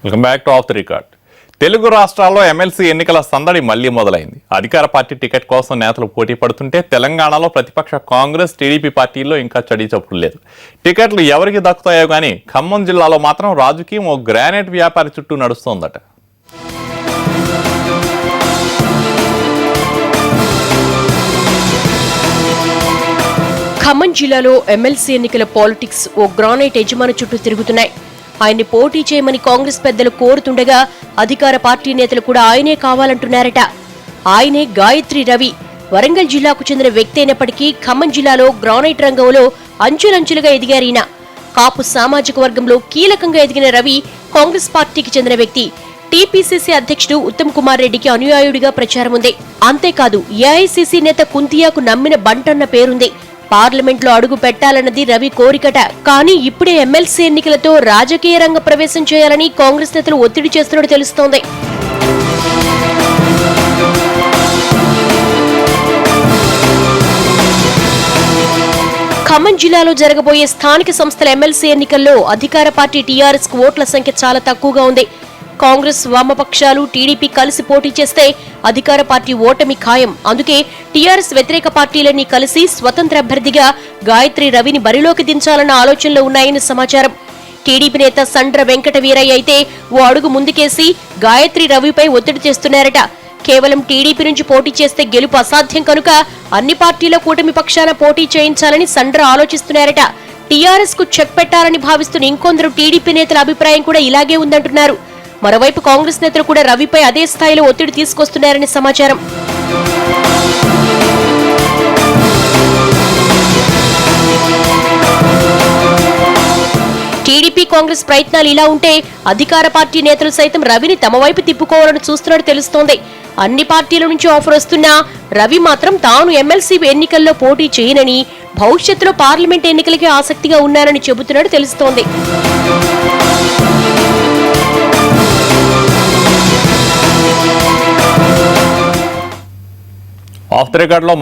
Welcome back to of the record. Telugu రాష్ట్రాల్లో MLC ఎన్నికల సందడి మళ్లీ మొదలైంది. అధికార పార్టీ టికెట్ కోసం నేతలు పోటీ పడుతుంటే తెలంగాణలో ప్రతిపక్ష కాంగ్రెస్, టీడీపీ పార్టీల్లో ఇంకా చడి చప్పుడు లేదు. టికెట్లు ఎవరికి దక్కుతాయో కానీ ఖమ్మం జిల్లాలో మాత్రం రాజకీయం ఓ గ్రానైట్ వ్యాపారి చుట్టూ నడుస్తోందట. ఖమ్మం జిల్లాలో ఎమ్మెల్సీ ఎన్నికల పాలిటిక్స్ ఓ గ్రానైట్ యజమాని చుట్టూ తిరుగుతున్నాయి. ఆయన్ని పోటీ చేయమని కాంగ్రెస్ పెద్దలు కోరుతుండగా అధికార పార్టీ నేతలు కూడా ఆయనే కావాలంటున్నారట. ఆయనే గాయత్రి రవి. వరంగల్ జిల్లాకు చెందిన వ్యక్తి అయినప్పటికీ ఖమ్మం జిల్లాలో గ్రానైట్ రంగంలో అంచులంచులుగా ఎదిగారీన. కాపు సామాజిక వర్గంలో కీలకంగా ఎదిగిన రవి కాంగ్రెస్ పార్టీకి చెందిన వ్యక్తి. టీపీసీసీ అధ్యక్షుడు ఉత్తమ్ కుమార్ రెడ్డికి అనుయాయుడిగా ప్రచారం ఉంది. అంతేకాదు ఏఐసీసీ నేత కుంతియాకు నమ్మిన బంటన్న పేరుంది. పార్లమెంట్లో అడుగు పెట్టాలన్నది రవి కోరికట. కానీ ఇప్పుడే ఎమ్మెల్సీ ఎన్నికలతో రాజకీయ రంగ ప్రవేశం చేయాలని కాంగ్రెస్ నేతలు ఒత్తిడి చేస్తున్నట్టు తెలుస్తోంది. ఖమ్మం జిల్లాలో జరగబోయే స్థానిక సంస్థల ఎమ్మెల్సీ ఎన్నికల్లో అధికార పార్టీ టీఆర్ఎస్ కు ఓట్ల సంఖ్య చాలా తక్కువగా ఉంది. కాంగ్రెస్, వామపక్షాలు, టీడీపీ కలిసి పోటీ చేస్తే అధికార పార్టీ ఓటమి ఖాయం. అందుకే టీఆర్ఎస్ వ్యతిరేక పార్టీలన్నీ కలిసి స్వతంత్ర అభ్యర్థిగా గాయత్రి రవిని బరిలోకి దించాలన్న ఆలోచనలో ఉన్నాయని సమాచారం. టీడీపీ నేత సండ్ర వెంకట వీరయ్య అయితే ఓ అడుగు ముందుకేసి గాయత్రి రవిపై ఒత్తిడి చేస్తున్నారట. కేవలం టీడీపీ నుంచి పోటీ చేస్తే గెలుపు అసాధ్యం కనుక అన్ని పార్టీల కూటమి పక్షాన పోటీ చేయించాలని సండ్ర ఆలోచిస్తున్నారట. టీఆర్ఎస్ కు చెక్ పెట్టాలని భావిస్తున్న ఇంకొందరు టీడీపీ నేతల అభిప్రాయం కూడా ఇలాగే ఉందంటున్నారు. మరోవైపు కాంగ్రెస్ నేతలు కూడా రవిపై అదే స్థాయిలో ఒత్తిడి తీసుకొస్తున్నారని సమాచారం. టీడీపీ, కాంగ్రెస్ ప్రయత్నాలు ఇలా ఉంటే అధికార పార్టీ నేతలు సైతం రవిని తమ వైపు తిప్పుకోవాలని చూస్తున్నట్టు తెలుస్తోంది. అన్ని పార్టీల నుంచి ఆఫర్ వస్తున్నా రవి మాత్రం తాను ఎమ్మెల్సీ ఎన్నికల్లో పోటీ చేయనని, భవిష్యత్తులో పార్లమెంట్ ఎన్నికలకే ఆసక్తిగా ఉన్నారని చెబుతున్నట్టు తెలుస్తోంది. ఆఫ్ ది రికార్డ్ లో